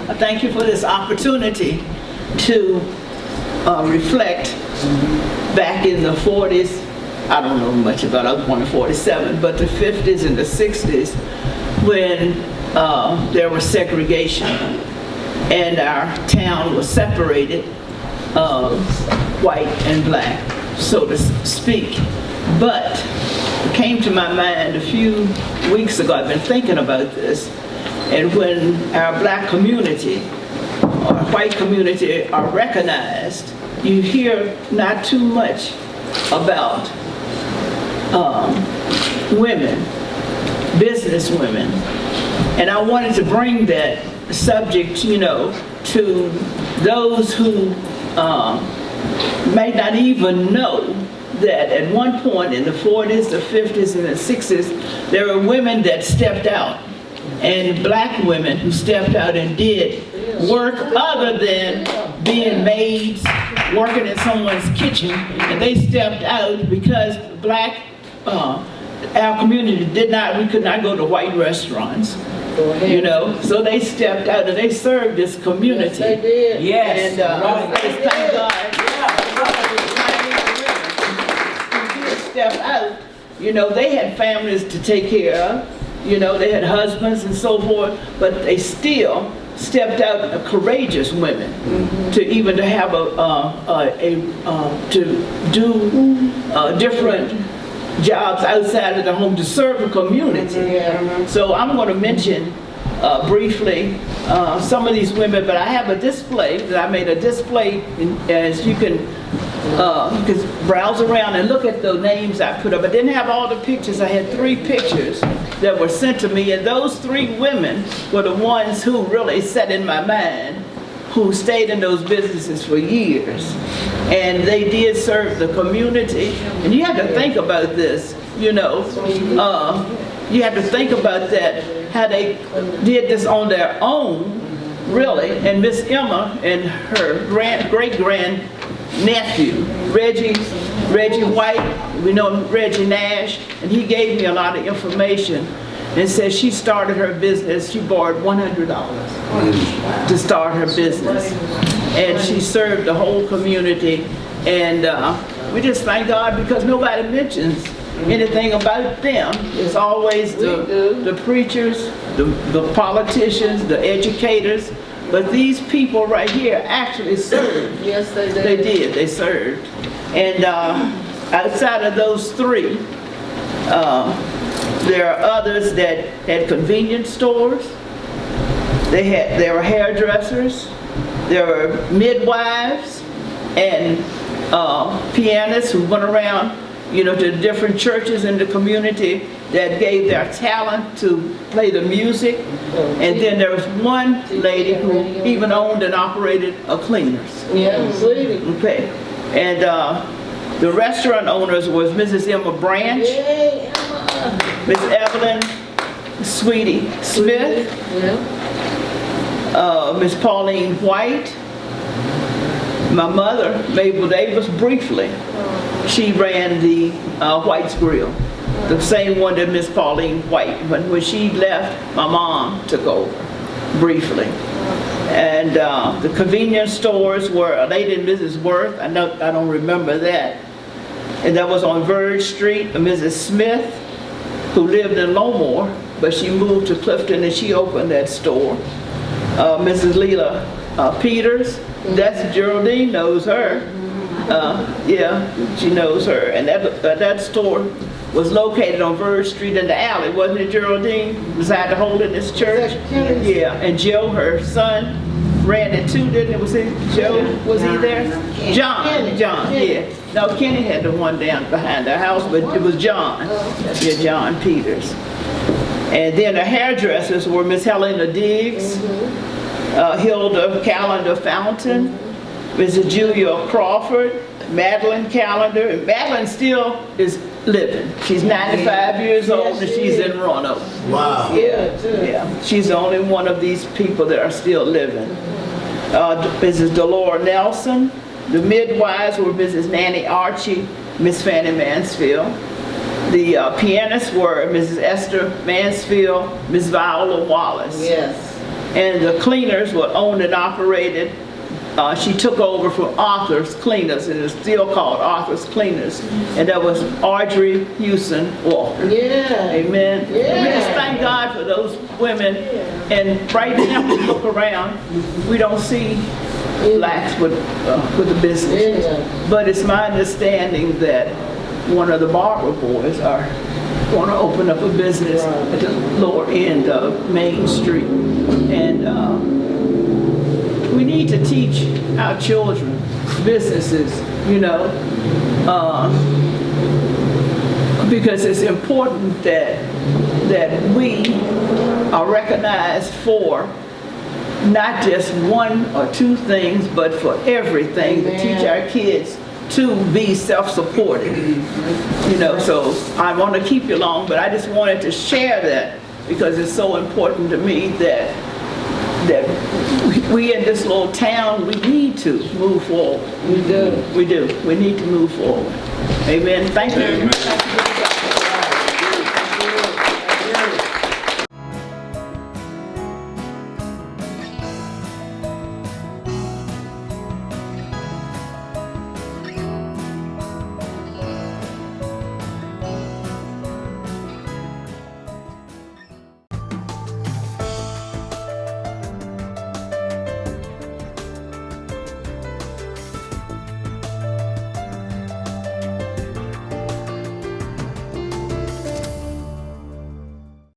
I thank you for this opportunity to reflect back in the 40s. I don't know much about it, I was born in 47, but the 50s and the 60s when there was segregation and our town was separated, white and black, so to speak. But it came to my mind a few weeks ago, I've been thinking about this, and when our black community or white community are recognized, you hear not too much about women, business women. And I wanted to bring that subject, you know, to those who may not even know that at one point in the 40s, the 50s, and the 60s, there were women that stepped out, and black women who stepped out and did work other than being maids, working in someone's kitchen, and they stepped out because black, our community we could not go to white restaurants, you know, so they stepped out and they served this community. Yes, they did. Yes. And I just thank God. Step out, you know, they had families to take care of, you know, they had husbands and so forth, but they still stepped out, courageous women, to even to have to do different jobs outside of the home to serve the community. So I'm going to mention briefly some of these women, but I have a display that I made a display, as you can browse around and look at the names I put up. I didn't have all the pictures. I had 3 pictures that were sent to me, and those 3 women were the ones who really set in my mind, who stayed in those businesses for years. And they did serve the community. And you have to think about this, you know. You have to think about that, how they did this on their own, really. And Miss Emma and her great-grand nephew, Reggie White, we know Reggie Nash, and he gave me a lot of information and said she started her business, she borrowed $100 to start her business. And she served the whole community, and we just thank God because nobody mentions anything about them. It's always the preachers, the politicians, the educators. But these people right here actually served. Yes, they did. They did. They served. And outside of those 3, there are others that had convenience stores. There were hairdressers. There were midwives and pianists who went around, you know, to different churches in the community that gave their talent to play the music. And then there was one lady who even owned and operated a cleaners. Okay. And the restaurant owners was Mrs. Emma Branch, Miss Evelyn Sweetie Smith, Miss Pauline White, my mother, Mabel Davis, briefly. She ran the White's Grill, the same one that Miss Pauline White. But when she left, my mom took over, briefly. And the convenience stores were a lady and Mrs. Worth. I don't remember that. And that was on Verge Street, Mrs. Smith, who lived in Lowmore, but she moved to Clifton and she opened that store. Mrs. Leela Peters, that's Geraldine knows her. Yeah, she knows her. And that store was located on Verge Street in the alley, wasn't it, Geraldine? Beside the Holiness Church? Yeah, and Joe, her son, ran it too, didn't it? Was it Joe? Was he there? John, yeah. No, Kenny had the one down behind the house, but it was John. Yeah, John Peters. And then the hairdressers were Miss Helena Diggs, Hilda Calendar Fountain, Mrs. Julia Crawford, Madeline Calendar. And Madeline still is living. She's 95 years old and she's in Roanoke. Wow. Yeah. She's the only one of these people that are still living. Mrs. Delora Nelson. The midwives were Mrs. Nanny Archie, Miss Fanny Mansfield. The pianists were Mrs. Esther Mansfield, Miss Viola Wallace. Yes. and the cleaners were owned and operated. She took over from Arthur's Cleaners, and it's still called Arthur's Cleaners. And that was Audrey Houston Walker. Yeah. Amen. Yeah. We just thank God for those women. And right now, we look around, we don't see blacks with the business. Yeah. But it's my understanding that one of the Barber boys are going to open up a business at the lower end of Main Street. And we need to teach our children businesses, you know, because it's important that we are recognized for not just one or two things, but for everything. To teach our kids to be self-supported, you know. So I want to keep you long, but I just wanted to share that because it's so important to me that we in this little town, we need to move forward. We do. We do. We need to move forward. Amen. Thank you. Amen. Thank you.